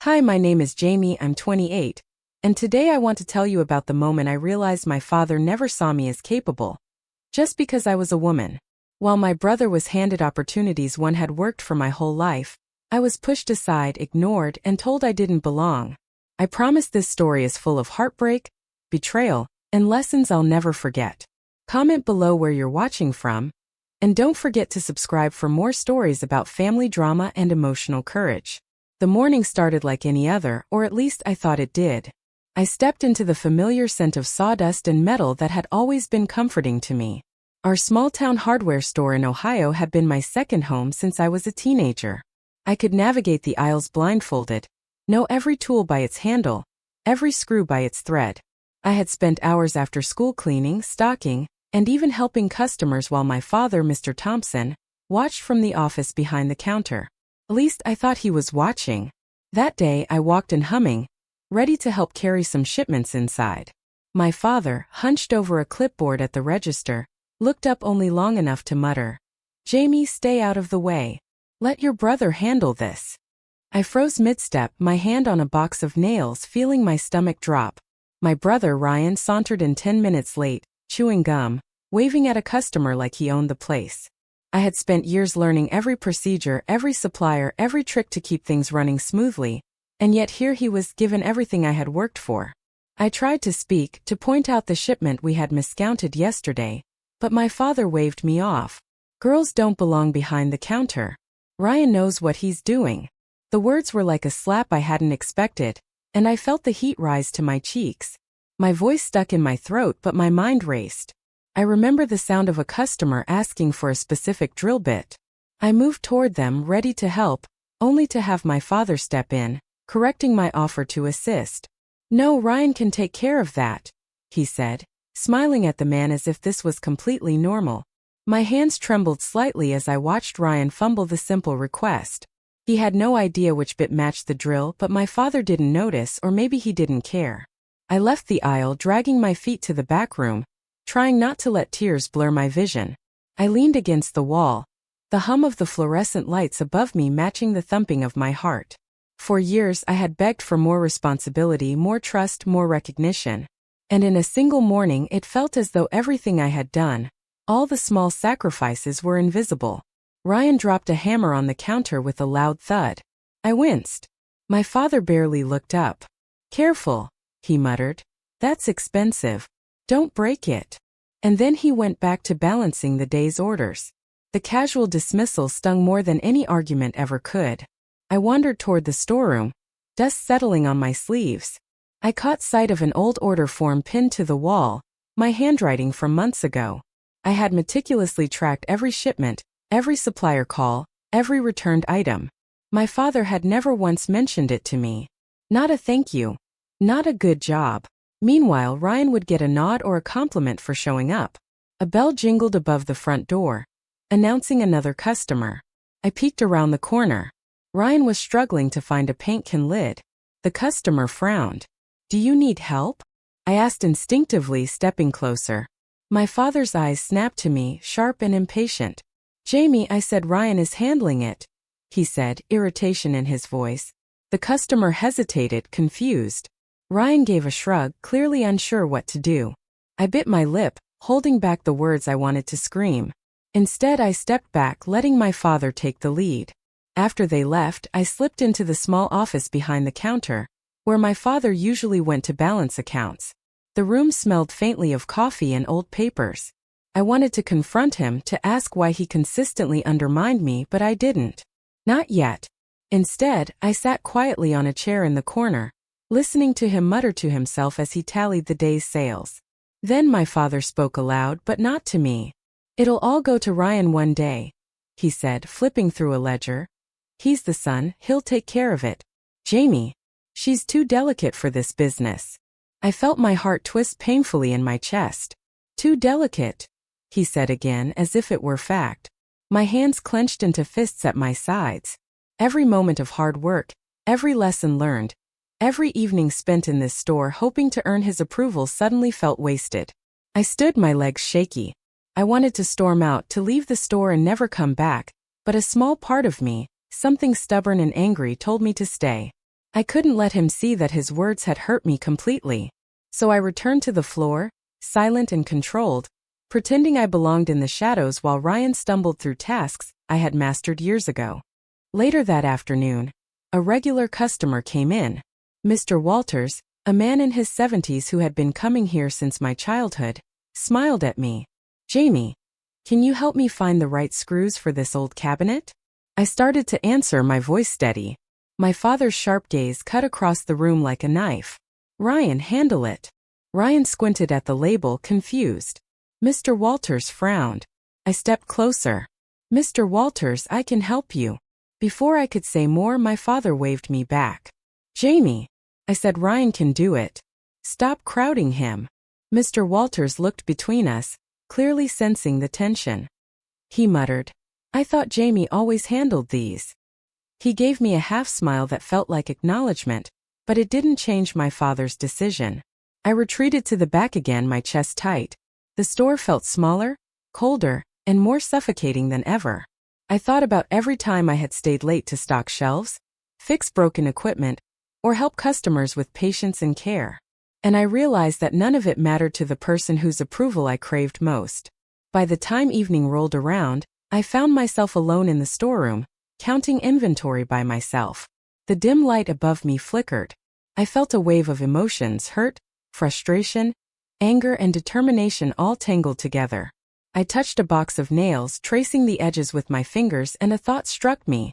Hi, my name is Jamie, I'm 28, and today I want to tell you about the moment I realized my father never saw me as capable. Just because I was a woman. While my brother was handed opportunities one had worked for my whole life, I was pushed aside, ignored, and told I didn't belong. I promise this story is full of heartbreak, betrayal, and lessons I'll never forget. Comment below where you're watching from, and don't forget to subscribe for more stories about family drama and emotional courage. The morning started like any other, or at least I thought it did. I stepped into the familiar scent of sawdust and metal that had always been comforting to me. Our small-town hardware store in Ohio had been my second home since I was a teenager. I could navigate the aisles blindfolded, know every tool by its handle, every screw by its thread. I had spent hours after school cleaning, stocking, and even helping customers while my father, Mr. Thompson, watched from the office behind the counter. At least I thought he was watching. That day I walked in humming, ready to help carry some shipments inside. My father, hunched over a clipboard at the register, looked up only long enough to mutter, "Jamie, stay out of the way. Let your brother handle this." I froze mid-step, my hand on a box of nails, feeling my stomach drop. My brother Ryan sauntered in 10 minutes late, chewing gum, waving at a customer like he owned the place. I had spent years learning every procedure, every supplier, every trick to keep things running smoothly, and yet here he was, given everything I had worked for. I tried to speak, to point out the shipment we had miscounted yesterday, but my father waved me off. "Girls don't belong behind the counter. Ryan knows what he's doing." The words were like a slap I hadn't expected, and I felt the heat rise to my cheeks. My voice stuck in my throat, but my mind raced. I remember the sound of a customer asking for a specific drill bit. I moved toward them, ready to help, only to have my father step in, correcting my offer to assist. "No, Ryan can take care of that," he said, smiling at the man as if this was completely normal. My hands trembled slightly as I watched Ryan fumble the simple request. He had no idea which bit matched the drill, but my father didn't notice, or maybe he didn't care. I left the aisle, dragging my feet to the back room, trying not to let tears blur my vision. I leaned against the wall, the hum of the fluorescent lights above me matching the thumping of my heart. For years I had begged for more responsibility, more trust, more recognition. And in a single morning it felt as though everything I had done, all the small sacrifices, were invisible. Ryan dropped a hammer on the counter with a loud thud. I winced. My father barely looked up. "Careful," he muttered. "That's expensive. Don't break it." And then he went back to balancing the day's orders. The casual dismissal stung more than any argument ever could. I wandered toward the storeroom, dust settling on my sleeves. I caught sight of an old order form pinned to the wall, my handwriting from months ago. I had meticulously tracked every shipment, every supplier call, every returned item. My father had never once mentioned it to me. Not a thank you. Not a good job. Meanwhile, Ryan would get a nod or a compliment for showing up. A bell jingled above the front door, announcing another customer. I peeked around the corner. Ryan was struggling to find a paint can lid. The customer frowned. "Do you need help?" I asked instinctively, stepping closer. My father's eyes snapped to me, sharp and impatient. "Jamie," I said, "Ryan is handling it," he said, irritation in his voice. The customer hesitated, confused. Ryan gave a shrug, clearly unsure what to do. I bit my lip, holding back the words I wanted to scream. Instead, I stepped back, letting my father take the lead. After they left, I slipped into the small office behind the counter, where my father usually went to balance accounts. The room smelled faintly of coffee and old papers. I wanted to confront him, to ask why he consistently undermined me, but I didn't. Not yet. Instead, I sat quietly on a chair in the corner, listening to him mutter to himself as he tallied the day's sales. Then my father spoke aloud, but not to me. "It'll all go to Ryan one day," he said, flipping through a ledger. "He's the son, he'll take care of it. Jamie, she's too delicate for this business." I felt my heart twist painfully in my chest. "Too delicate," he said again, as if it were fact. My hands clenched into fists at my sides. Every moment of hard work, every lesson learned, every evening spent in this store hoping to earn his approval suddenly felt wasted. I stood, my legs shaky. I wanted to storm out, to leave the store and never come back, but a small part of me, something stubborn and angry, told me to stay. I couldn't let him see that his words had hurt me completely. So I returned to the floor, silent and controlled, pretending I belonged in the shadows while Ryan stumbled through tasks I had mastered years ago. Later that afternoon, a regular customer came in. Mr. Walters, a man in his 70s who had been coming here since my childhood, smiled at me. "Jamie, can you help me find the right screws for this old cabinet?" I started to answer, my voice steady. My father's sharp gaze cut across the room like a knife. "Ryan, handle it." Ryan squinted at the label, confused. Mr. Walters frowned. I stepped closer. "Mr. Walters, I can help you." Before I could say more, my father waved me back. "Jamie," I said, "Ryan can do it. Stop crowding him." Mr. Walters looked between us, clearly sensing the tension. He muttered, "I thought Jamie always handled these." He gave me a half-smile that felt like acknowledgement, but it didn't change my father's decision. I retreated to the back again, my chest tight. The store felt smaller, colder, and more suffocating than ever. I thought about every time I had stayed late to stock shelves, fix broken equipment, or help customers with patience and care. And I realized that none of it mattered to the person whose approval I craved most. By the time evening rolled around, I found myself alone in the storeroom, counting inventory by myself. The dim light above me flickered. I felt a wave of emotions: hurt, frustration, anger, and determination all tangled together. I touched a box of nails, tracing the edges with my fingers, and a thought struck me.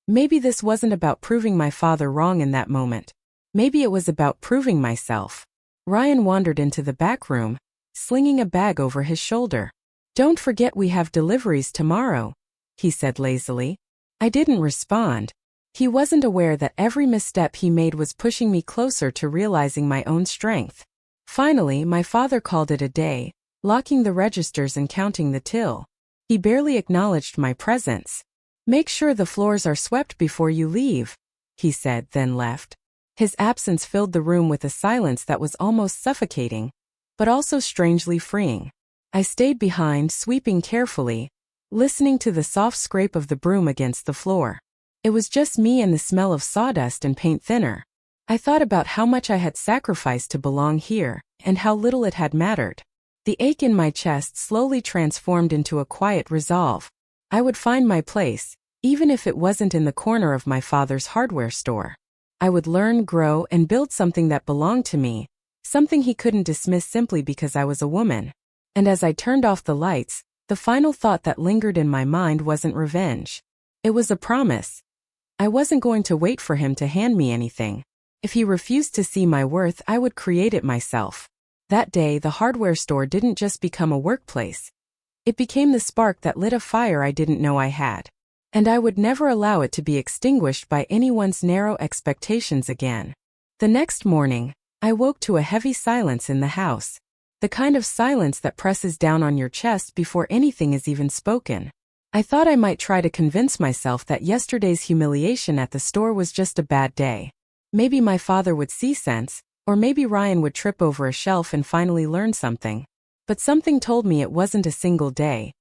Maybe this wasn't about proving my father wrong in that moment. Maybe it was about proving myself. Ryan wandered into the back room, slinging a bag over his shoulder. "Don't forget we have deliveries tomorrow," he said lazily. I didn't respond. He wasn't aware that every misstep he made was pushing me closer to realizing my own strength. Finally, my father called it a day, locking the registers and counting the till. He barely acknowledged my presence. "Make sure the floors are swept before you leave," he said, then left. His absence filled the room with a silence that was almost suffocating, but also strangely freeing. I stayed behind, sweeping carefully, listening to the soft scrape of the broom against the floor. It was just me and the smell of sawdust and paint thinner. I thought about how much I had sacrificed to belong here, and how little it had mattered. The ache in my chest slowly transformed into a quiet resolve. I would find my place, even if it wasn't in the corner of my father's hardware store. I would learn, grow, and build something that belonged to me, something he couldn't dismiss simply because I was a woman. And as I turned off the lights, the final thought that lingered in my mind wasn't revenge. It was a promise. I wasn't going to wait for him to hand me anything. If he refused to see my worth, I would create it myself. That day, the hardware store didn't just become a workplace. It became the spark that lit a fire I didn't know I had. And I would never allow it to be extinguished by anyone's narrow expectations again. The next morning, I woke to a heavy silence in the house. The kind of silence that presses down on your chest before anything is even spoken. I thought I might try to convince myself that yesterday's humiliation at the store was just a bad day. Maybe my father would see sense, or maybe Ryan would trip over a shelf and finally learn something. But something told me it wasn't a single day.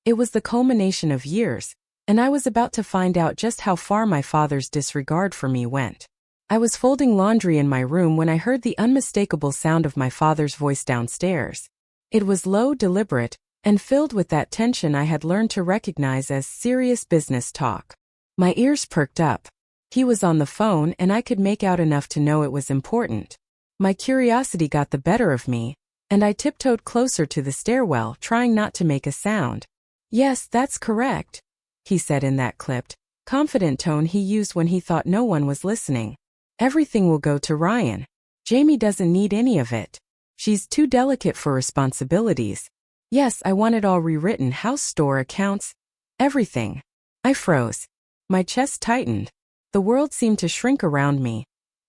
It was the culmination of years, and I was about to find out just how far my father's disregard for me went. I was folding laundry in my room when I heard the unmistakable sound of my father's voice downstairs. It was low, deliberate, and filled with that tension I had learned to recognize as serious business talk. My ears perked up. He was on the phone, and I could make out enough to know it was important. My curiosity got the better of me, and I tiptoed closer to the stairwell, trying not to make a sound. "Yes, that's correct," he said in that clipped, confident tone he used when he thought no one was listening. "Everything will go to Ryan. Jamie doesn't need any of it. She's too delicate for responsibilities." Yes, I want it all rewritten: house, store, accounts, everything. I froze. My chest tightened. The world seemed to shrink around me,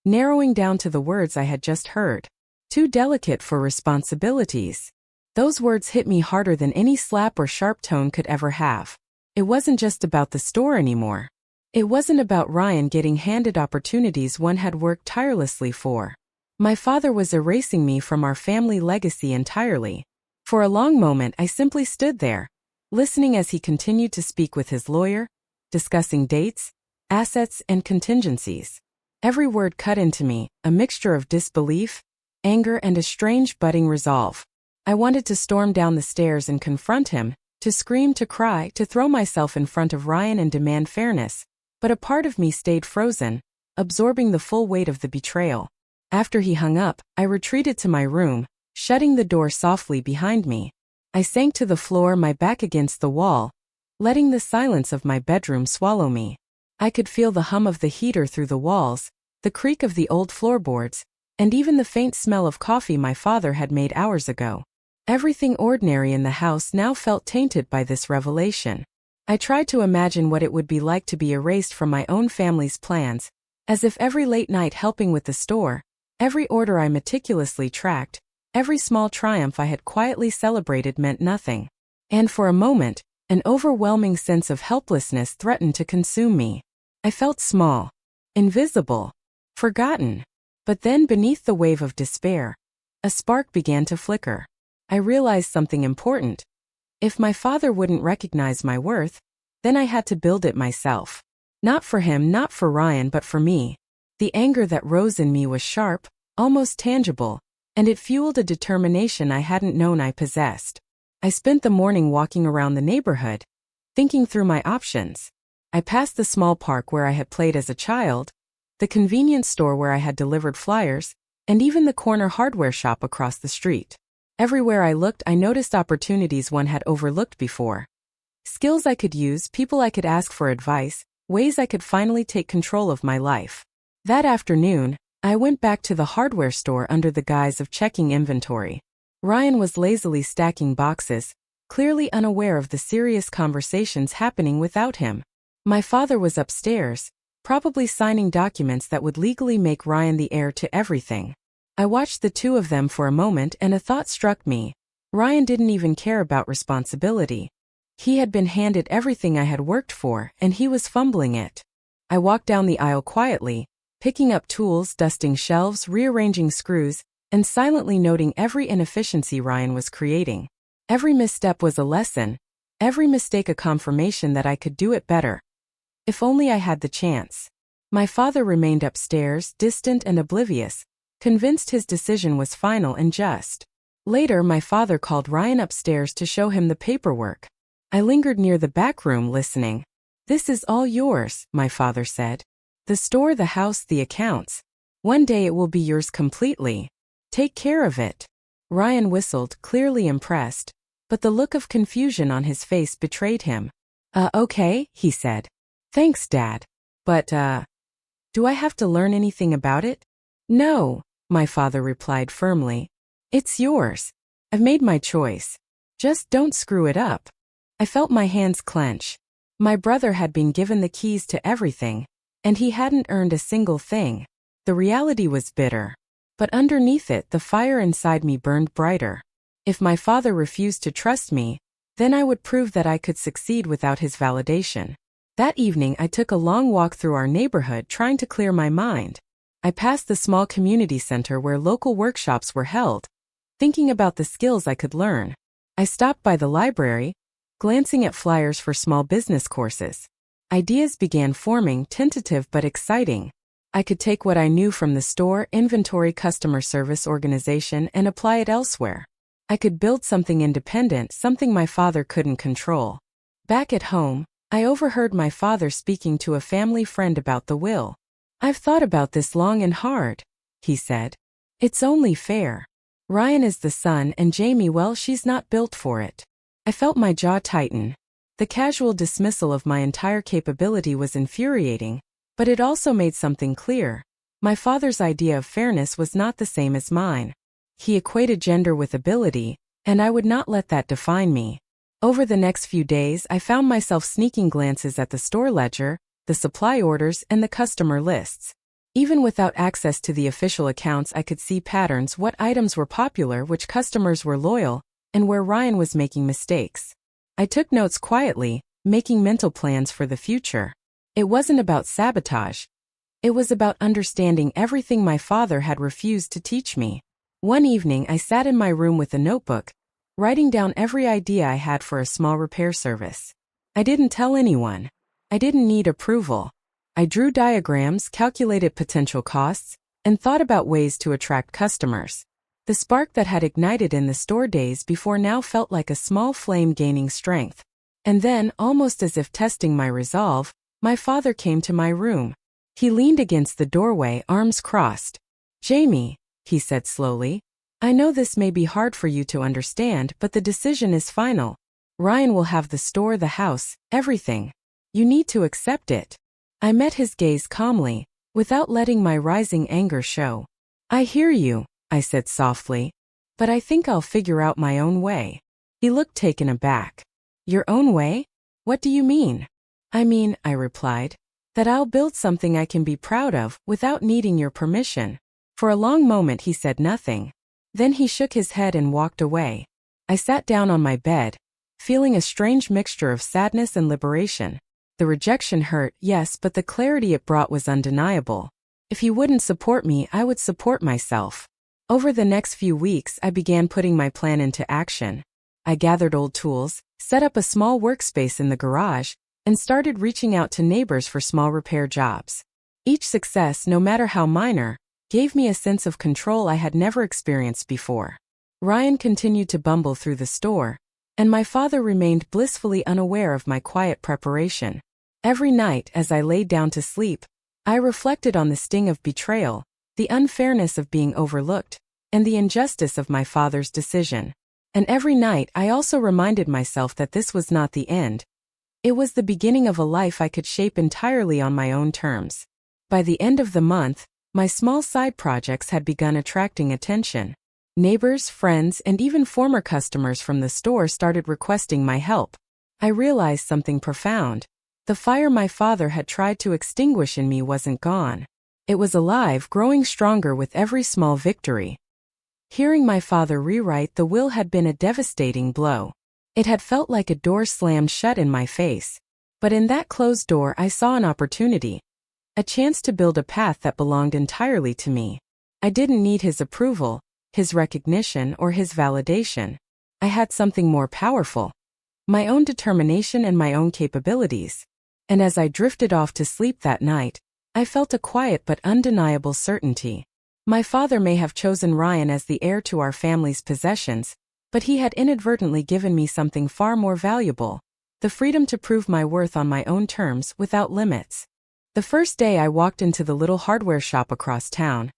narrowing down to the words I had just heard. Too delicate for responsibilities. Those words hit me harder than any slap or sharp tone could ever have. It wasn't just about the store anymore. It wasn't about Ryan getting handed opportunities one had worked tirelessly for. My father was erasing me from our family legacy entirely. For a long moment I simply stood there, listening as he continued to speak with his lawyer, discussing dates, assets, and contingencies. Every word cut into me, a mixture of disbelief, anger, and a strange budding resolve. I wanted to storm down the stairs and confront him, to scream, to cry, to throw myself in front of Ryan and demand fairness, but a part of me stayed frozen, absorbing the full weight of the betrayal. After he hung up, I retreated to my room, shutting the door softly behind me. I sank to the floor, my back against the wall, letting the silence of my bedroom swallow me. I could feel the hum of the heater through the walls, the creak of the old floorboards, and even the faint smell of coffee my father had made hours ago. Everything ordinary in the house now felt tainted by this revelation. I tried to imagine what it would be like to be erased from my own family's plans, as if every late night helping with the store, every order I meticulously tracked, every small triumph I had quietly celebrated meant nothing. And for a moment, an overwhelming sense of helplessness threatened to consume me. I felt small, invisible, forgotten. But then beneath the wave of despair, a spark began to flicker. I realized something important. If my father wouldn't recognize my worth, then I had to build it myself. Not for him, not for Ryan, but for me. The anger that rose in me was sharp, almost tangible, and it fueled a determination I hadn't known I possessed. I spent the morning walking around the neighborhood, thinking through my options. I passed the small park where I had played as a child, the convenience store where I had delivered flyers, and even the corner hardware shop across the street. Everywhere I looked, I noticed opportunities one had overlooked before. Skills I could use, people I could ask for advice, ways I could finally take control of my life. That afternoon, I went back to the hardware store under the guise of checking inventory. Ryan was lazily stacking boxes, clearly unaware of the serious conversations happening without him. My father was upstairs, probably signing documents that would legally make Ryan the heir to everything. I watched the two of them for a moment and a thought struck me. Ryan didn't even care about responsibility. He had been handed everything I had worked for, and he was fumbling it. I walked down the aisle quietly, picking up tools, dusting shelves, rearranging screws, and silently noting every inefficiency Ryan was creating. Every misstep was a lesson, every mistake a confirmation that I could do it better. If only I had the chance. My father remained upstairs, distant and oblivious, convinced his decision was final and just. Later, my father called Ryan upstairs to show him the paperwork. I lingered near the back room listening. "This is all yours," my father said. "The store, the house, the accounts. One day it will be yours completely. Take care of it." Ryan whistled, clearly impressed, but the look of confusion on his face betrayed him. Okay, he said. "Thanks, Dad. But, do I have to learn anything about it?" "No," my father replied firmly. "It's yours. I've made my choice. Just don't screw it up." I felt my hands clench. My brother had been given the keys to everything, and he hadn't earned a single thing. The reality was bitter. But underneath it, the fire inside me burned brighter. If my father refused to trust me, then I would prove that I could succeed without his validation. That evening, I took a long walk through our neighborhood trying to clear my mind. I passed the small community center where local workshops were held, thinking about the skills I could learn. I stopped by the library, glancing at flyers for small business courses. Ideas began forming, tentative but exciting. I could take what I knew from the store, inventory, customer service, organization, and apply it elsewhere. I could build something independent, something my father couldn't control. Back at home, I overheard my father speaking to a family friend about the will. "I've thought about this long and hard," he said. "It's only fair. Ryan is the son and Jamie, well, she's not built for it." I felt my jaw tighten. The casual dismissal of my entire capability was infuriating, but it also made something clear. My father's idea of fairness was not the same as mine. He equated gender with ability, and I would not let that define me. Over the next few days, I found myself sneaking glances at the store ledger, the supply orders, and the customer lists. Even without access to the official accounts, I could see patterns: what items were popular, which customers were loyal, and where Ryan was making mistakes. I took notes quietly, making mental plans for the future. It wasn't about sabotage. It was about understanding everything my father had refused to teach me. One evening, I sat in my room with a notebook, writing down every idea I had for a small repair service. I didn't tell anyone. I didn't need approval. I drew diagrams, calculated potential costs, and thought about ways to attract customers. The spark that had ignited in the store days before now felt like a small flame gaining strength. And then, almost as if testing my resolve, my father came to my room. He leaned against the doorway, arms crossed. "Jamie," he said slowly, "I know this may be hard for you to understand, but the decision is final. Ryan will have the store, the house, everything. You need to accept it." I met his gaze calmly, without letting my rising anger show. "I hear you," I said softly, "but I think I'll figure out my own way." He looked taken aback. "Your own way? What do you mean?" "I mean," I replied, "that I'll build something I can be proud of without needing your permission." For a long moment he said nothing. Then he shook his head and walked away. I sat down on my bed, feeling a strange mixture of sadness and liberation. The rejection hurt, yes, but the clarity it brought was undeniable. If he wouldn't support me, I would support myself. Over the next few weeks, I began putting my plan into action. I gathered old tools, set up a small workspace in the garage, and started reaching out to neighbors for small repair jobs. Each success, no matter how minor, gave me a sense of control I had never experienced before. Ryan continued to bumble through the store, and my father remained blissfully unaware of my quiet preparation. Every night, as I laid down to sleep, I reflected on the sting of betrayal, the unfairness of being overlooked, and the injustice of my father's decision. And every night I also reminded myself that this was not the end. It was the beginning of a life I could shape entirely on my own terms. By the end of the month, my small side projects had begun attracting attention. Neighbors, friends, and even former customers from the store started requesting my help. I realized something profound. The fire my father had tried to extinguish in me wasn't gone. It was alive, growing stronger with every small victory. Hearing my father rewrite the will had been a devastating blow. It had felt like a door slammed shut in my face. But in that closed door I saw an opportunity. A chance to build a path that belonged entirely to me. I didn't need his approval, his recognition, or his validation. I had something more powerful. My own determination and my own capabilities. And as I drifted off to sleep that night, I felt a quiet but undeniable certainty. My father may have chosen Ryan as the heir to our family's possessions, but he had inadvertently given me something far more valuable: the freedom to prove my worth on my own terms without limits. The first day I walked into the little hardware shop across town,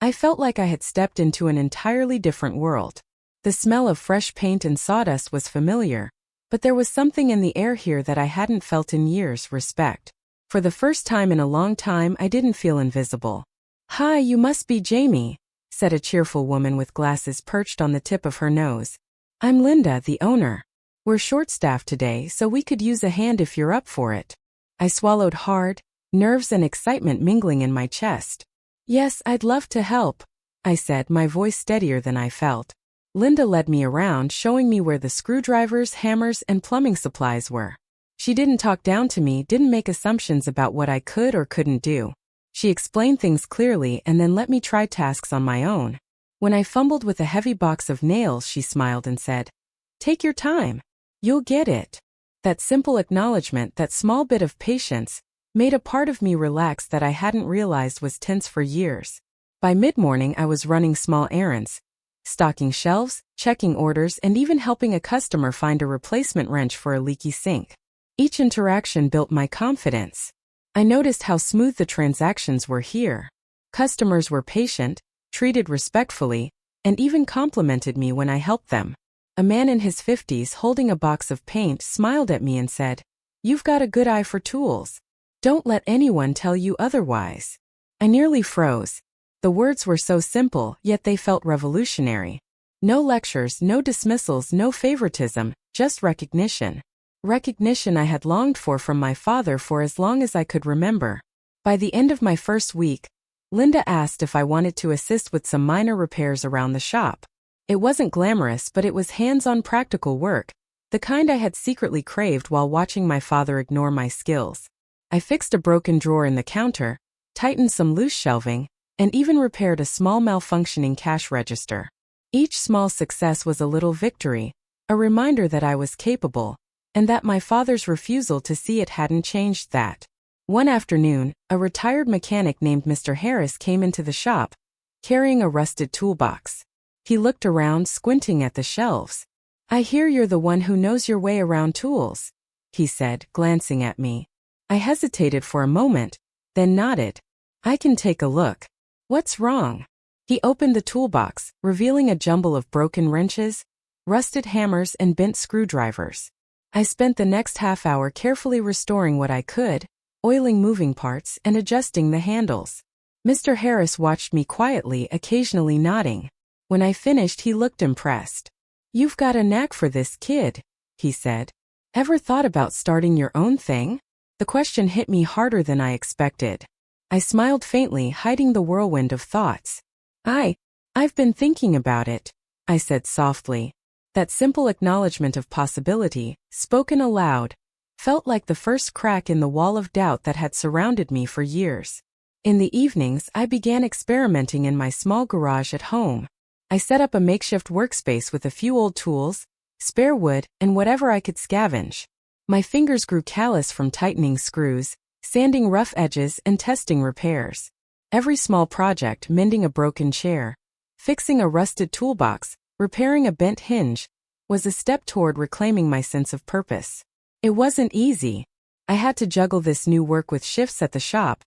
I felt like I had stepped into an entirely different world. The smell of fresh paint and sawdust was familiar, but there was something in the air here that I hadn't felt in years: respect. For the first time in a long time, I didn't feel invisible. "Hi, you must be Jamie," said a cheerful woman with glasses perched on the tip of her nose. "I'm Linda, the owner. We're short-staffed today, so we could use a hand if you're up for it." I swallowed hard, nerves and excitement mingling in my chest. "Yes, I'd love to help," I said, my voice steadier than I felt. Linda led me around, showing me where the screwdrivers, hammers, and plumbing supplies were. She didn't talk down to me, didn't make assumptions about what I could or couldn't do. She explained things clearly and then let me try tasks on my own. When I fumbled with a heavy box of nails, she smiled and said, "Take your time. You'll get it." That simple acknowledgement, that small bit of patience, made a part of me relax that I hadn't realized was tense for years. By mid-morning I was running small errands, stocking shelves, checking orders, and even helping a customer find a replacement wrench for a leaky sink. Each interaction built my confidence. I noticed how smooth the transactions were here. Customers were patient, treated respectfully, and even complimented me when I helped them. A man in his 50s holding a box of paint smiled at me and said, "You've got a good eye for tools. Don't let anyone tell you otherwise." I nearly froze. The words were so simple, yet they felt revolutionary. No lectures, no dismissals, no favoritism, just recognition. Recognition I had longed for from my father for as long as I could remember. By the end of my first week, Linda asked if I wanted to assist with some minor repairs around the shop. It wasn't glamorous, but it was hands-on practical work, the kind I had secretly craved while watching my father ignore my skills. I fixed a broken drawer in the counter, tightened some loose shelving, and even repaired a small malfunctioning cash register. Each small success was a little victory, a reminder that I was capable, and that my father's refusal to see it hadn't changed that. One afternoon, a retired mechanic named Mr. Harris came into the shop, carrying a rusted toolbox. He looked around, squinting at the shelves. "I hear you're the one who knows your way around tools," he said, glancing at me. I hesitated for a moment, then nodded. "I can take a look. What's wrong?" He opened the toolbox, revealing a jumble of broken wrenches, rusted hammers, and bent screwdrivers. I spent the next half hour carefully restoring what I could, oiling moving parts and adjusting the handles. Mr. Harris watched me quietly, occasionally nodding. When I finished, he looked impressed. "You've got a knack for this, kid," he said. "Ever thought about starting your own thing?" The question hit me harder than I expected. I smiled faintly, hiding the whirlwind of thoughts. I've been thinking about it," I said softly. That simple acknowledgement of possibility, spoken aloud, felt like the first crack in the wall of doubt that had surrounded me for years. In the evenings, I began experimenting in my small garage at home. I set up a makeshift workspace with a few old tools, spare wood, and whatever I could scavenge. My fingers grew callous from tightening screws, sanding rough edges, and testing repairs. Every small project, mending a broken chair, fixing a rusted toolbox, repairing a bent hinge, was a step toward reclaiming my sense of purpose. It wasn't easy. I had to juggle this new work with shifts at the shop,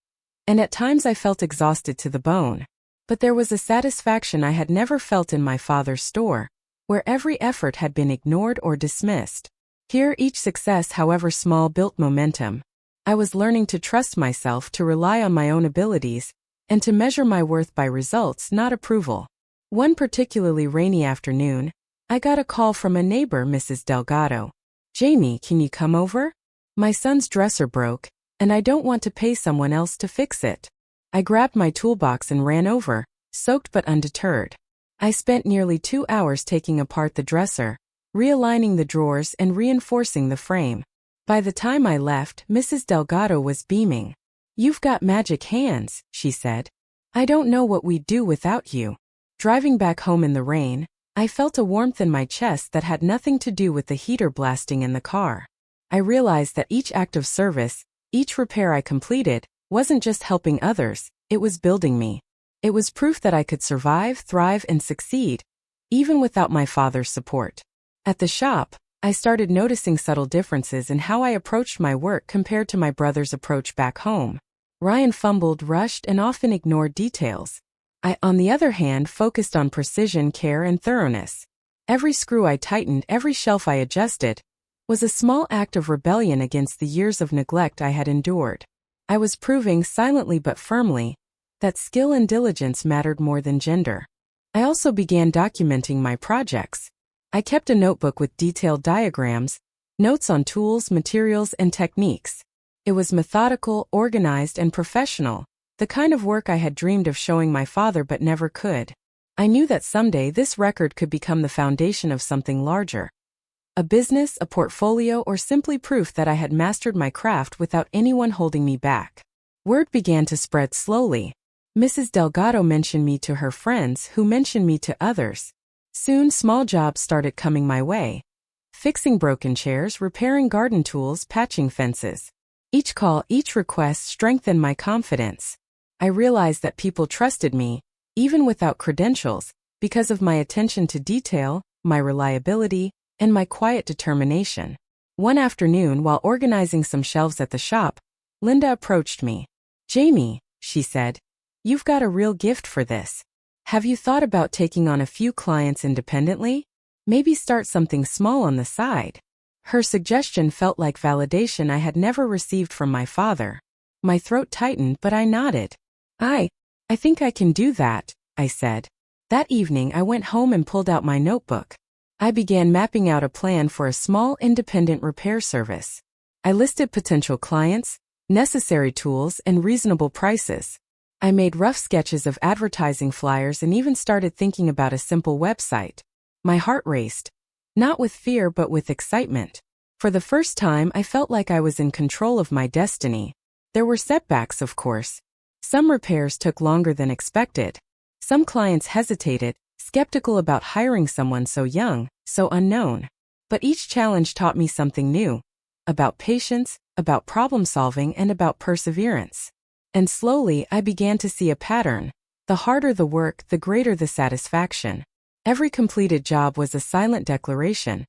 and at times I felt exhausted to the bone. But there was a satisfaction I had never felt in my father's store, where every effort had been ignored or dismissed. Here, each success, however small, built momentum. I was learning to trust myself, to rely on my own abilities, and to measure my worth by results, not approval. One particularly rainy afternoon, I got a call from a neighbor, Mrs. Delgado. "Jamie, can you come over? My son's dresser broke, and I don't want to pay someone else to fix it." I grabbed my toolbox and ran over, soaked but undeterred. I spent nearly 2 hours taking apart the dresser, realigning the drawers and reinforcing the frame. By the time I left, Mrs. Delgado was beaming. "You've got magic hands," she said. "I don't know what we'd do without you." Driving back home in the rain, I felt a warmth in my chest that had nothing to do with the heater blasting in the car. I realized that each act of service, each repair I completed, wasn't just helping others, it was building me. It was proof that I could survive, thrive, and succeed, even without my father's support. At the shop, I started noticing subtle differences in how I approached my work compared to my brother's approach back home. Ryan fumbled, rushed, and often ignored details. I, on the other hand, focused on precision, care, and thoroughness. Every screw I tightened, every shelf I adjusted, was a small act of rebellion against the years of neglect I had endured. I was proving, silently but firmly, that skill and diligence mattered more than gender. I also began documenting my projects. I kept a notebook with detailed diagrams, notes on tools, materials, and techniques. It was methodical, organized, and professional, the kind of work I had dreamed of showing my father but never could. I knew that someday this record could become the foundation of something larger. A business, a portfolio, or simply proof that I had mastered my craft without anyone holding me back. Word began to spread slowly. Mrs. Delgado mentioned me to her friends, who mentioned me to others. Soon, small jobs started coming my way. Fixing broken chairs, repairing garden tools, patching fences. Each call, each request strengthened my confidence. I realized that people trusted me, even without credentials, because of my attention to detail, my reliability, and my quiet determination. One afternoon, while organizing some shelves at the shop, Linda approached me. "Jamie," she said, "you've got a real gift for this. Have you thought about taking on a few clients independently? Maybe start something small on the side?" Her suggestion felt like validation I had never received from my father. My throat tightened, but I nodded. I think I can do that," I said. That evening, I went home and pulled out my notebook. I began mapping out a plan for a small independent repair service. I listed potential clients, necessary tools, and reasonable prices. I made rough sketches of advertising flyers and even started thinking about a simple website. My heart raced, not with fear but with excitement. For the first time, I felt like I was in control of my destiny. There were setbacks, of course. Some repairs took longer than expected. Some clients hesitated, skeptical about hiring someone so young, so unknown. But each challenge taught me something new. About patience, about problem solving, and about perseverance. And slowly, I began to see a pattern. The harder the work, the greater the satisfaction. Every completed job was a silent declaration.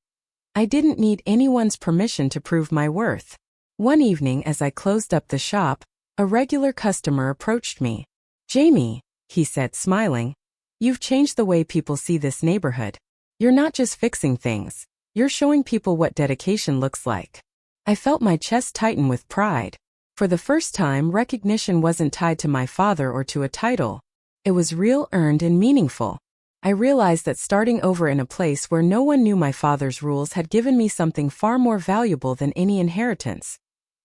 I didn't need anyone's permission to prove my worth. One evening, as I closed up the shop, a regular customer approached me. "Jamie," he said, smiling, "you've changed the way people see this neighborhood. You're not just fixing things. You're showing people what dedication looks like." I felt my chest tighten with pride. For the first time, recognition wasn't tied to my father or to a title. It was real, earned, and meaningful. I realized that starting over in a place where no one knew my father's rules had given me something far more valuable than any inheritance: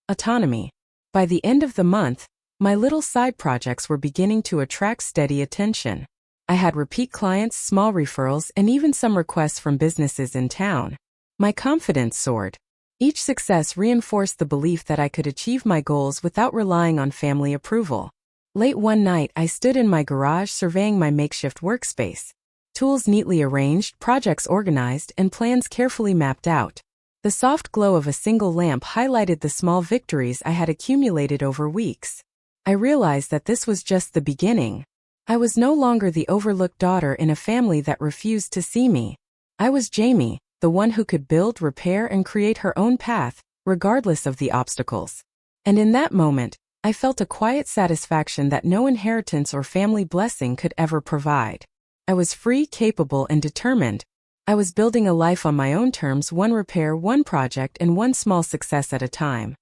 autonomy. By the end of the month, my little side projects were beginning to attract steady attention. I had repeat clients, small referrals, and even some requests from businesses in town. My confidence soared. Each success reinforced the belief that I could achieve my goals without relying on family approval. Late one night, I stood in my garage surveying my makeshift workspace. Tools neatly arranged, projects organized, and plans carefully mapped out. The soft glow of a single lamp highlighted the small victories I had accumulated over weeks. I realized that this was just the beginning. I was no longer the overlooked daughter in a family that refused to see me. I was Jamie, the one who could build, repair, and create her own path, regardless of the obstacles. And in that moment, I felt a quiet satisfaction that no inheritance or family blessing could ever provide. I was free, capable, and determined. I was building a life on my own terms, one repair, one project, and one small success at a time.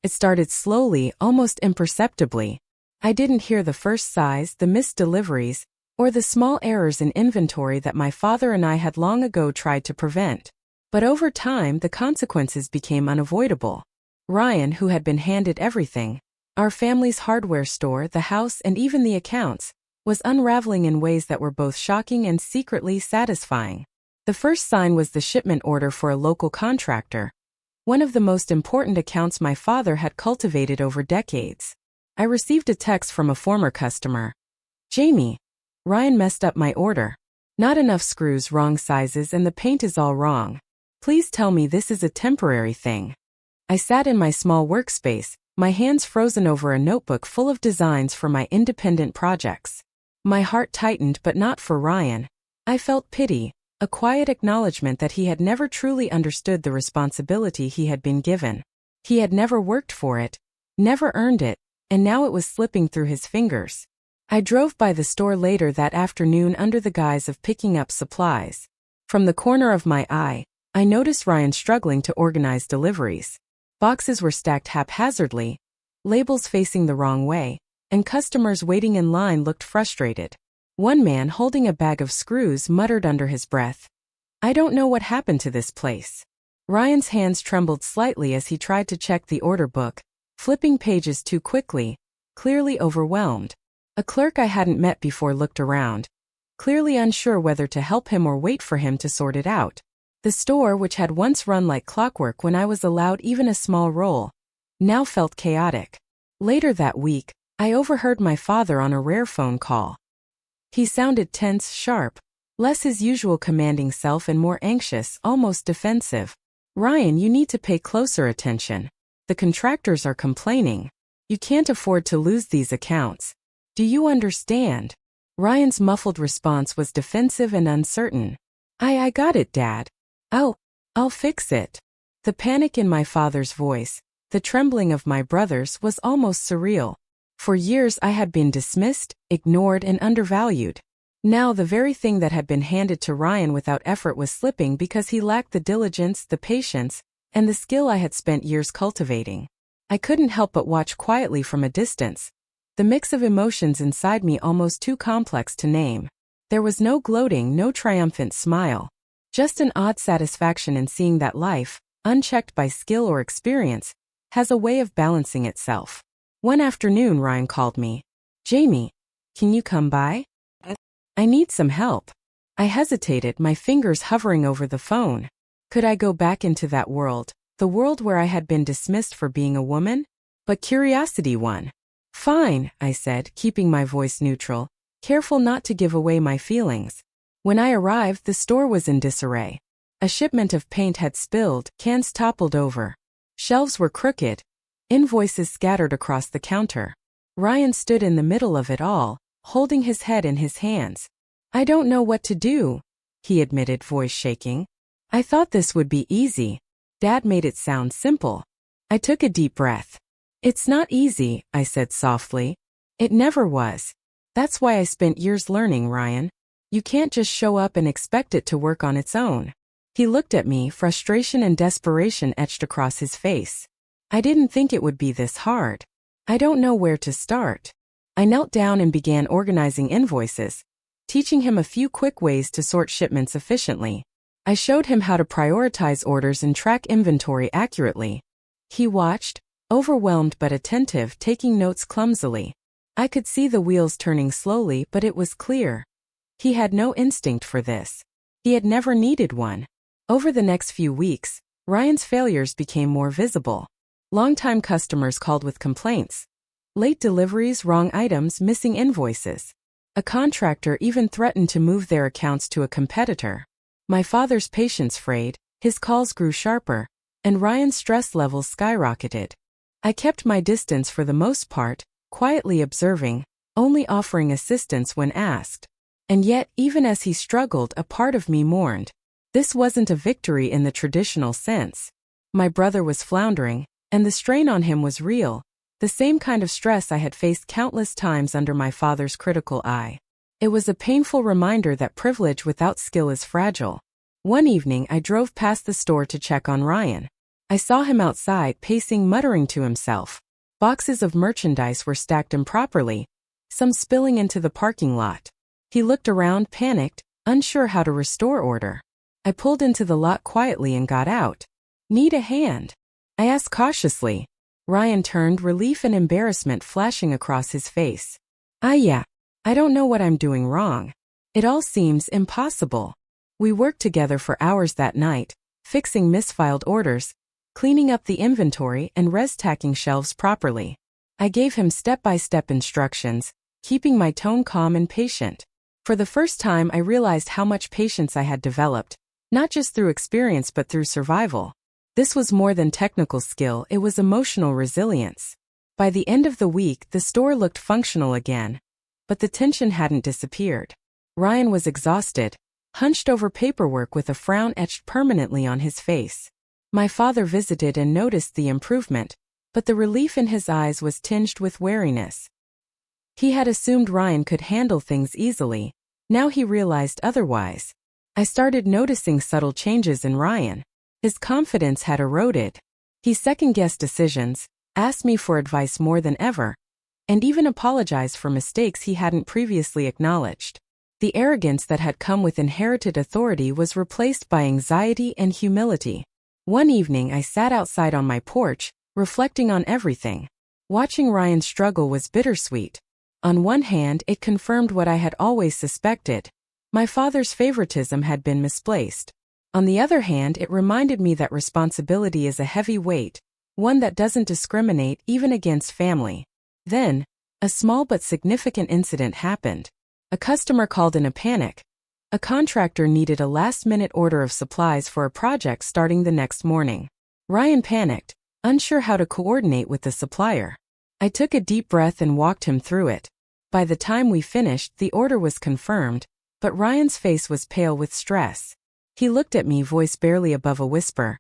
It started slowly, almost imperceptibly. I didn't hear the first sighs, the missed deliveries, or the small errors in inventory that my father and I had long ago tried to prevent. But over time, the consequences became unavoidable. Ryan, who had been handed everything, our family's hardware store, the house, and even the accounts, was unraveling in ways that were both shocking and secretly satisfying. The first sign was the shipment order for a local contractor, one of the most important accounts my father had cultivated over decades. I received a text from a former customer. "Jamie, Ryan messed up my order. Not enough screws, wrong sizes, and the paint is all wrong. Please tell me this is a temporary thing." I sat in my small workspace, my hands frozen over a notebook full of designs for my independent projects. My heart tightened, but not for Ryan. I felt pity, a quiet acknowledgement that he had never truly understood the responsibility he had been given. He had never worked for it, never earned it, and now it was slipping through his fingers. I drove by the store later that afternoon under the guise of picking up supplies. From the corner of my eye, I noticed Ryan struggling to organize deliveries. Boxes were stacked haphazardly, labels facing the wrong way, and customers waiting in line looked frustrated. One man holding a bag of screws muttered under his breath, "I don't know what happened to this place." Ryan's hands trembled slightly as he tried to check the order book, flipping pages too quickly, clearly overwhelmed. A clerk I hadn't met before looked around, clearly unsure whether to help him or wait for him to sort it out. The store, which had once run like clockwork when I was allowed even a small role, now felt chaotic. Later that week, I overheard my father on a rare phone call. He sounded tense, sharp, less his usual commanding self and more anxious, almost defensive. "Ryan, you need to pay closer attention. The contractors are complaining. You can't afford to lose these accounts. Do you understand?" Ryan's muffled response was defensive and uncertain. I got it, Dad. I'll fix it." The panic in my father's voice, the trembling of my brothers, was almost surreal. For years I had been dismissed, ignored, and undervalued. Now the very thing that had been handed to Ryan without effort was slipping because he lacked the diligence, the patience, and the skill I had spent years cultivating. I couldn't help but watch quietly from a distance, the mix of emotions inside me almost too complex to name. There was no gloating, no triumphant smile, just an odd satisfaction in seeing that life, unchecked by skill or experience, has a way of balancing itself. One afternoon Ryan called me. "Jamie, can you come by? I need some help." I hesitated, my fingers hovering over the phone. Could I go back into that world, the world where I had been dismissed for being a woman? But curiosity won. "Fine," I said, keeping my voice neutral, careful not to give away my feelings. When I arrived, the store was in disarray. A shipment of paint had spilled, cans toppled over. Shelves were crooked, invoices scattered across the counter. Ryan stood in the middle of it all, holding his head in his hands. "I don't know what to do," he admitted, voice shaking. "I thought this would be easy. Dad made it sound simple." I took a deep breath. "It's not easy," I said softly. "It never was. That's why I spent years learning, Ryan. You can't just show up and expect it to work on its own." He looked at me, frustration and desperation etched across his face. "I didn't think it would be this hard. I don't know where to start." I knelt down and began organizing invoices, teaching him a few quick ways to sort shipments efficiently. I showed him how to prioritize orders and track inventory accurately. He watched, overwhelmed but attentive, taking notes clumsily. I could see the wheels turning slowly, but it was clear. He had no instinct for this. He had never needed one. Over the next few weeks, Ryan's failures became more visible. Longtime customers called with complaints. Late deliveries, wrong items, missing invoices. A contractor even threatened to move their accounts to a competitor. My father's patience frayed, his calls grew sharper, and Ryan's stress levels skyrocketed. I kept my distance for the most part, quietly observing, only offering assistance when asked. And yet, even as he struggled, a part of me mourned. This wasn't a victory in the traditional sense. My brother was floundering, and the strain on him was real, the same kind of stress I had faced countless times under my father's critical eye. It was a painful reminder that privilege without skill is fragile. One evening I drove past the store to check on Ryan. I saw him outside, pacing, muttering to himself. Boxes of merchandise were stacked improperly, some spilling into the parking lot. He looked around, panicked, unsure how to restore order. I pulled into the lot quietly and got out. "Need a hand?" I asked cautiously. Ryan turned, relief and embarrassment flashing across his face. Yeah. I don't know what I'm doing wrong. It all seems impossible." We worked together for hours that night, fixing misfiled orders, cleaning up the inventory and res-tacking shelves properly. I gave him step-by-step instructions, keeping my tone calm and patient. For the first time I realized how much patience I had developed, not just through experience but through survival. This was more than technical skill, it was emotional resilience. By the end of the week, the store looked functional again. But the tension hadn't disappeared. Ryan was exhausted, hunched over paperwork with a frown etched permanently on his face. My father visited and noticed the improvement, but the relief in his eyes was tinged with wariness. He had assumed Ryan could handle things easily. Now he realized otherwise. I started noticing subtle changes in Ryan. His confidence had eroded. He second-guessed decisions, asked me for advice more than ever, and even apologized for mistakes he hadn't previously acknowledged. The arrogance that had come with inherited authority was replaced by anxiety and humility. One evening I sat outside on my porch, reflecting on everything. Watching Ryan struggle was bittersweet. On one hand, it confirmed what I had always suspected. My father's favoritism had been misplaced. On the other hand, it reminded me that responsibility is a heavy weight, one that doesn't discriminate even against family. Then, a small but significant incident happened. A customer called in a panic. A contractor needed a last-minute order of supplies for a project starting the next morning. Ryan panicked, unsure how to coordinate with the supplier. I took a deep breath and walked him through it. By the time we finished, the order was confirmed, but Ryan's face was pale with stress. He looked at me, voice barely above a whisper.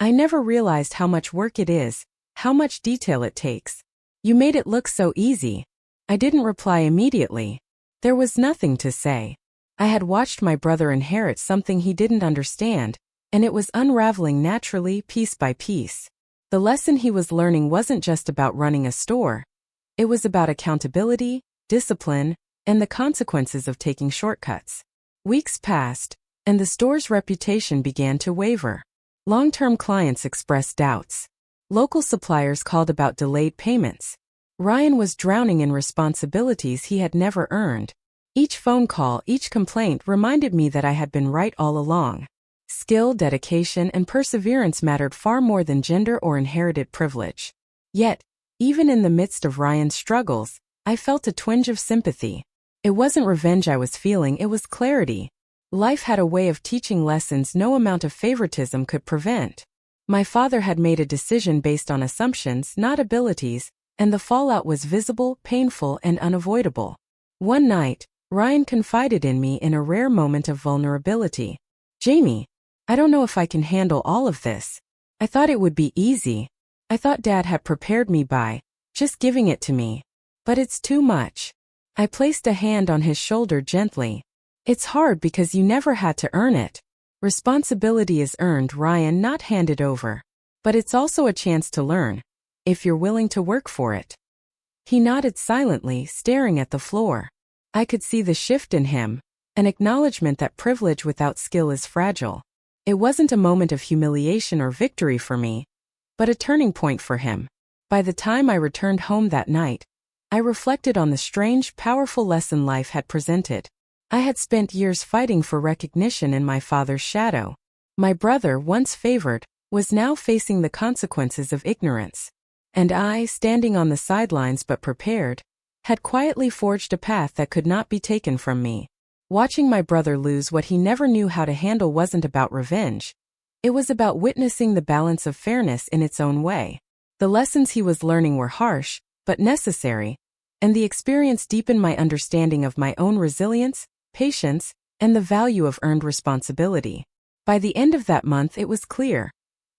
"I never realized how much work it is, how much detail it takes. You made it look so easy." I didn't reply immediately. There was nothing to say. I had watched my brother inherit something he didn't understand, and it was unraveling naturally, piece by piece. The lesson he was learning wasn't just about running a store. It was about accountability, discipline, and the consequences of taking shortcuts. Weeks passed, and the store's reputation began to waver. Long-term clients expressed doubts. Local suppliers called about delayed payments. Ryan was drowning in responsibilities he had never earned. Each phone call, each complaint reminded me that I had been right all along. Skill, dedication, and perseverance mattered far more than gender or inherited privilege. Yet, even in the midst of Ryan's struggles, I felt a twinge of sympathy. It wasn't revenge I was feeling, it was clarity. Life had a way of teaching lessons no amount of favoritism could prevent. My father had made a decision based on assumptions, not abilities, and the fallout was visible, painful, and unavoidable. One night, Ryan confided in me in a rare moment of vulnerability. "Jamie, I don't know if I can handle all of this. I thought it would be easy. I thought Dad had prepared me by just giving it to me. But it's too much." I placed a hand on his shoulder gently. "It's hard because you never had to earn it. Responsibility is earned, Ryan, not handed over. But it's also a chance to learn, if you're willing to work for it." He nodded silently, staring at the floor. I could see the shift in him, an acknowledgement that privilege without skill is fragile. It wasn't a moment of humiliation or victory for me, but a turning point for him. By the time I returned home that night, I reflected on the strange, powerful lesson life had presented. I had spent years fighting for recognition in my father's shadow. My brother, once favored, was now facing the consequences of ignorance. And I, standing on the sidelines but prepared, had quietly forged a path that could not be taken from me. Watching my brother lose what he never knew how to handle wasn't about revenge. It was about witnessing the balance of fairness in its own way. The lessons he was learning were harsh, but necessary, and the experience deepened my understanding of my own resilience, patience, and the value of earned responsibility. By the end of that month, it was clear.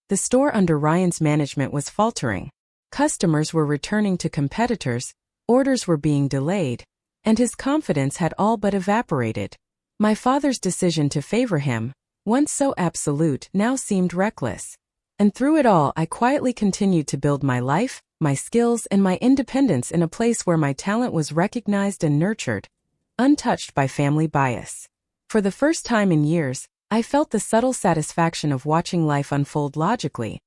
The store under Ryan's management was faltering. Customers were returning to competitors, orders were being delayed, and his confidence had all but evaporated. My father's decision to favor him, once so absolute, now seemed reckless. And through it all, I quietly continued to build my life, my skills, and my independence in a place where my talent was recognized and nurtured, untouched by family bias. For the first time in years, I felt the subtle satisfaction of watching life unfold logically,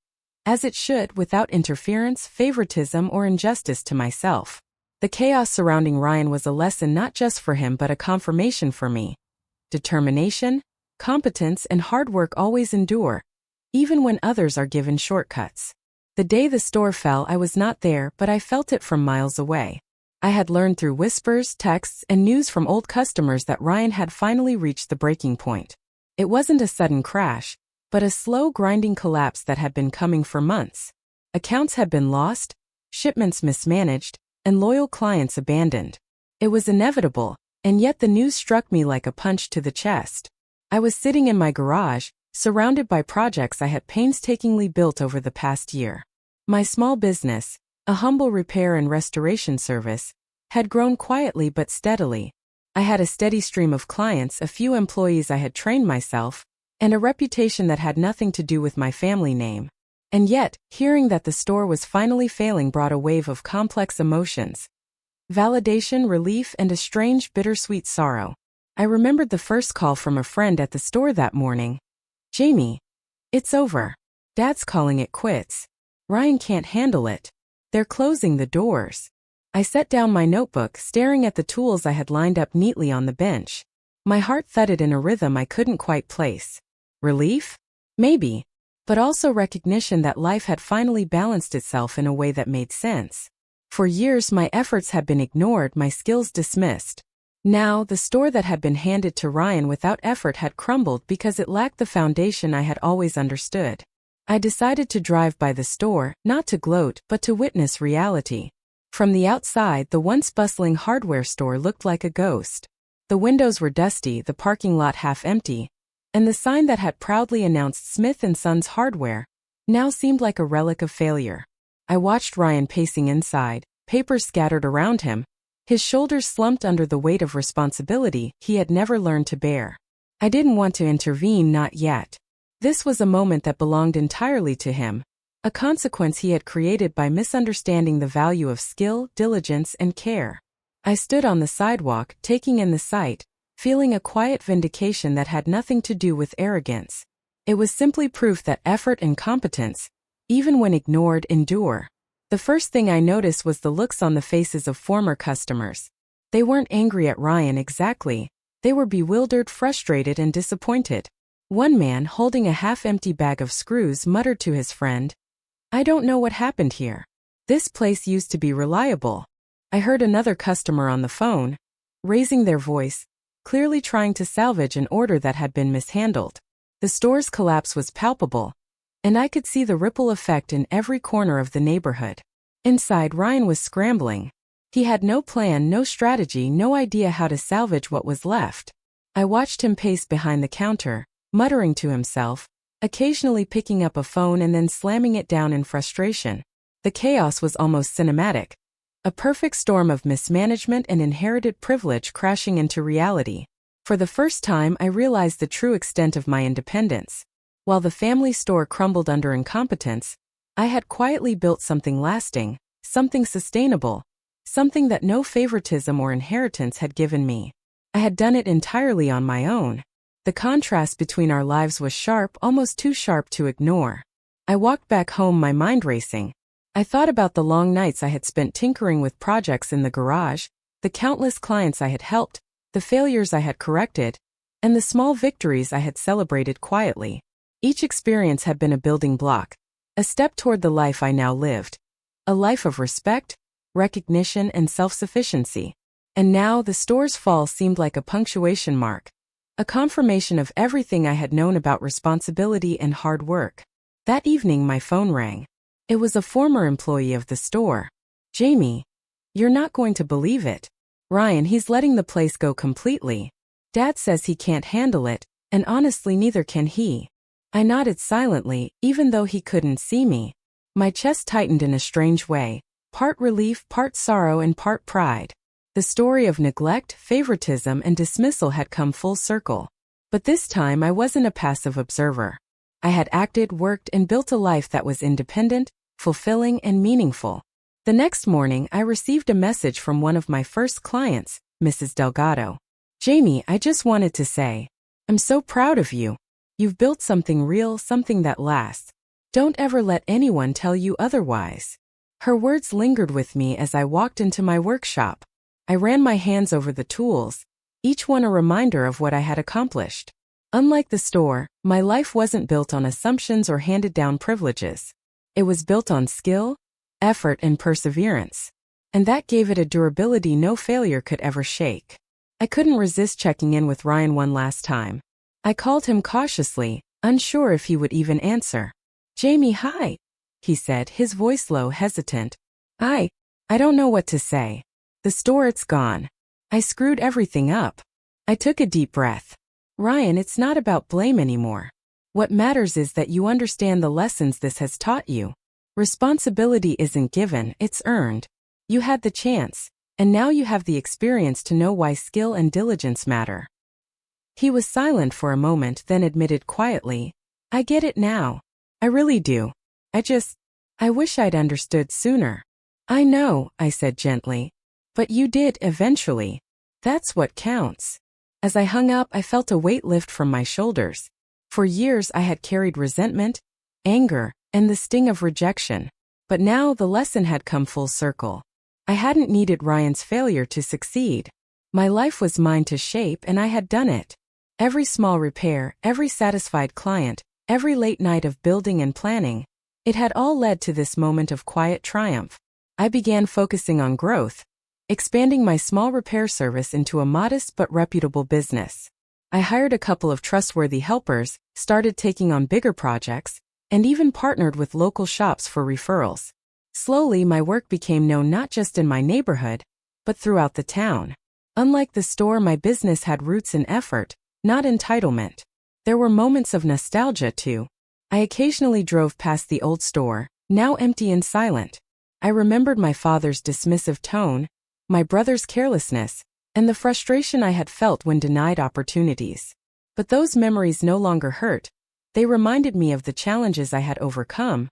as it should, without interference, favoritism, or injustice to myself. The chaos surrounding Ryan was a lesson not just for him but a confirmation for me. Determination, competence, and hard work always endure, even when others are given shortcuts. The day the store fell, I was not there, but I felt it from miles away. I had learned through whispers, texts, and news from old customers that Ryan had finally reached the breaking point. It wasn't a sudden crash, but a slow, grinding collapse that had been coming for months. Accounts had been lost, shipments mismanaged, and loyal clients abandoned. It was inevitable, and yet the news struck me like a punch to the chest. I was sitting in my garage, surrounded by projects I had painstakingly built over the past year. My small business, a humble repair and restoration service, had grown quietly but steadily. I had a steady stream of clients, a few employees I had trained myself, and a reputation that had nothing to do with my family name. And yet, hearing that the store was finally failing brought a wave of complex emotions. Validation, relief, and a strange, bittersweet sorrow. I remembered the first call from a friend at the store that morning. "Jamie, it's over. Dad's calling it quits. Ryan can't handle it. They're closing the doors." I set down my notebook, staring at the tools I had lined up neatly on the bench. My heart thudded in a rhythm I couldn't quite place. Relief? Maybe. But also recognition that life had finally balanced itself in a way that made sense. For years, my efforts had been ignored, my skills dismissed. Now, the store that had been handed to Ryan without effort had crumbled because it lacked the foundation I had always understood. I decided to drive by the store, not to gloat, but to witness reality. From the outside, the once bustling hardware store looked like a ghost. The windows were dusty, the parking lot half empty, and the sign that had proudly announced Smith & Sons Hardware now seemed like a relic of failure. I watched Ryan pacing inside, papers scattered around him, his shoulders slumped under the weight of responsibility he had never learned to bear. I didn't want to intervene, not yet. This was a moment that belonged entirely to him, a consequence he had created by misunderstanding the value of skill, diligence, and care. I stood on the sidewalk, taking in the sight, feeling a quiet vindication that had nothing to do with arrogance. It was simply proof that effort and competence, even when ignored, endure. The first thing I noticed was the looks on the faces of former customers. They weren't angry at Ryan exactly. They were bewildered, frustrated, and disappointed. One man, holding a half-empty bag of screws, muttered to his friend, "I don't know what happened here. This place used to be reliable." I heard another customer on the phone, raising their voice, clearly trying to salvage an order that had been mishandled. The store's collapse was palpable, and I could see the ripple effect in every corner of the neighborhood. Inside, Ryan was scrambling. He had no plan, no strategy, no idea how to salvage what was left. I watched him pace behind the counter, muttering to himself, occasionally picking up a phone and then slamming it down in frustration. The chaos was almost cinematic. A perfect storm of mismanagement and inherited privilege crashing into reality. For the first time, I realized the true extent of my independence. While the family store crumbled under incompetence, I had quietly built something lasting, something sustainable, something that no favoritism or inheritance had given me. I had done it entirely on my own. The contrast between our lives was sharp, almost too sharp to ignore. I walked back home, my mind racing. I thought about the long nights I had spent tinkering with projects in the garage, the countless clients I had helped, the failures I had corrected, and the small victories I had celebrated quietly. Each experience had been a building block, a step toward the life I now lived. A life of respect, recognition, and self-sufficiency. And now the store's fall seemed like a punctuation mark, a confirmation of everything I had known about responsibility and hard work. That evening my phone rang. It was a former employee of the store. "Jamie, you're not going to believe it. Ryan, he's letting the place go completely. Dad says he can't handle it, and honestly neither can he." I nodded silently, even though he couldn't see me. My chest tightened in a strange way, part relief, part sorrow, and part pride. The story of neglect, favoritism, and dismissal had come full circle. But this time I wasn't a passive observer. I had acted, worked, and built a life that was independent, fulfilling, and meaningful. The next morning, I received a message from one of my first clients, Mrs. Delgado. "Jamie, I just wanted to say, I'm so proud of you. You've built something real, something that lasts. Don't ever let anyone tell you otherwise." Her words lingered with me as I walked into my workshop. I ran my hands over the tools, each one a reminder of what I had accomplished. Unlike the store, my life wasn't built on assumptions or handed-down privileges. It was built on skill, effort, and perseverance. And that gave it a durability no failure could ever shake. I couldn't resist checking in with Ryan one last time. I called him cautiously, unsure if he would even answer. "Jamie, hi," he said, his voice low, hesitant. I don't know what to say. The store, it's gone. I screwed everything up." I took a deep breath. "Ryan, it's not about blame anymore. What matters is that you understand the lessons this has taught you. Responsibility isn't given, it's earned. You had the chance, and now you have the experience to know why skill and diligence matter." He was silent for a moment, then admitted quietly, "I get it now. I really do. I wish I'd understood sooner." "I know," I said gently. "But you did eventually. That's what counts." As I hung up, I felt a weight lift from my shoulders. For years I had carried resentment, anger, and the sting of rejection. But now the lesson had come full circle. I hadn't needed Ryan's failure to succeed. My life was mine to shape, and I had done it. Every small repair, every satisfied client, every late night of building and planning, it had all led to this moment of quiet triumph. I began focusing on growth, expanding my small repair service into a modest but reputable business. I hired a couple of trustworthy helpers, started taking on bigger projects, and even partnered with local shops for referrals. Slowly, my work became known not just in my neighborhood, but throughout the town. Unlike the store, my business had roots in effort, not entitlement. There were moments of nostalgia too. I occasionally drove past the old store, now empty and silent. I remembered my father's dismissive tone, my brother's carelessness, and the frustration I had felt when denied opportunities. But those memories no longer hurt. They reminded me of the challenges I had overcome,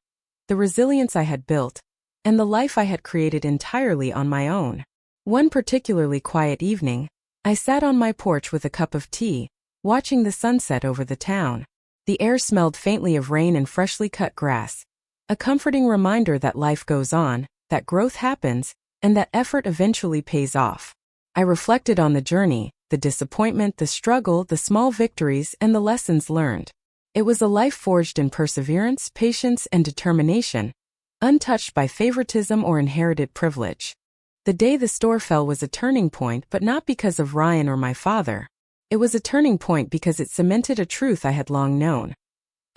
the resilience I had built, and the life I had created entirely on my own. One particularly quiet evening, I sat on my porch with a cup of tea, watching the sunset over the town. The air smelled faintly of rain and freshly cut grass, a comforting reminder that life goes on, that growth happens, and that effort eventually pays off. I reflected on the journey, the disappointment, the struggle, the small victories, and the lessons learned. It was a life forged in perseverance, patience, and determination, untouched by favoritism or inherited privilege. The day the store fell was a turning point, but not because of Ryan or my father. It was a turning point because it cemented a truth I had long known.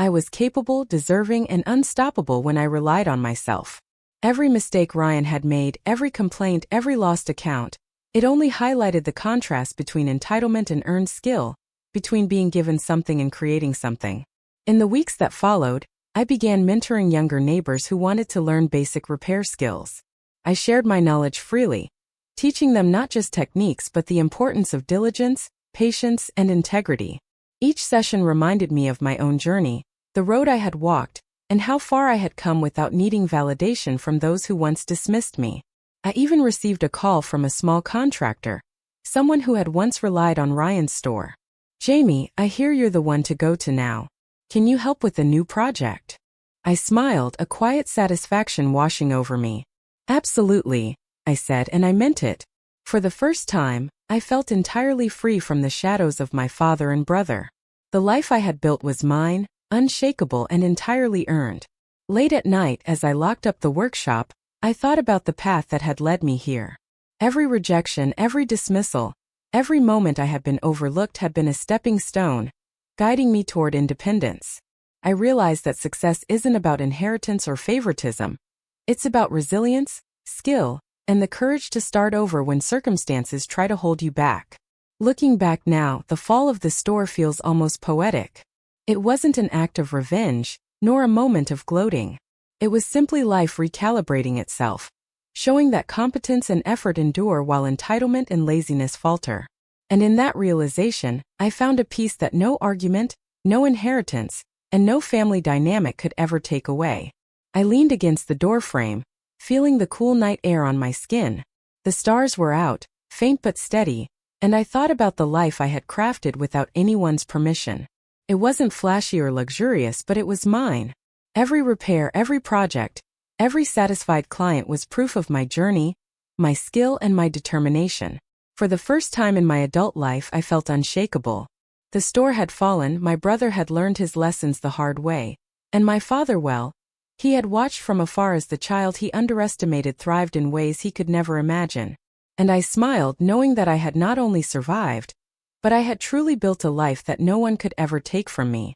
I was capable, deserving, and unstoppable when I relied on myself. Every mistake Ryan had made, every complaint, every lost account, it only highlighted the contrast between entitlement and earned skill, between being given something and creating something. In the weeks that followed, I began mentoring younger neighbors who wanted to learn basic repair skills. I shared my knowledge freely, teaching them not just techniques but the importance of diligence, patience, and integrity. Each session reminded me of my own journey, the road I had walked, and how far I had come without needing validation from those who once dismissed me. I even received a call from a small contractor, someone who had once relied on Ryan's store. "Jamie, I hear you're the one to go to now. Can you help with a new project?" I smiled, a quiet satisfaction washing over me. "Absolutely," I said, and I meant it. For the first time, I felt entirely free from the shadows of my father and brother. The life I had built was mine, unshakable and entirely earned. Late at night, as I locked up the workshop, I thought about the path that had led me here. Every rejection, every dismissal, every moment I had been overlooked had been a stepping stone, guiding me toward independence. I realized that success isn't about inheritance or favoritism. It's about resilience, skill, and the courage to start over when circumstances try to hold you back. Looking back now, the fall of the store feels almost poetic. It wasn't an act of revenge, nor a moment of gloating. It was simply life recalibrating itself, showing that competence and effort endure while entitlement and laziness falter. And in that realization, I found a peace that no argument, no inheritance, and no family dynamic could ever take away. I leaned against the doorframe, feeling the cool night air on my skin. The stars were out, faint but steady, and I thought about the life I had crafted without anyone's permission. It wasn't flashy or luxurious, but it was mine. Every repair, every project, every satisfied client was proof of my journey, my skill, and my determination. For the first time in my adult life, I felt unshakable. The store had fallen, my brother had learned his lessons the hard way, and my father, well, he had watched from afar as the child he underestimated thrived in ways he could never imagine. And I smiled, knowing that I had not only survived, but I had truly built a life that no one could ever take from me.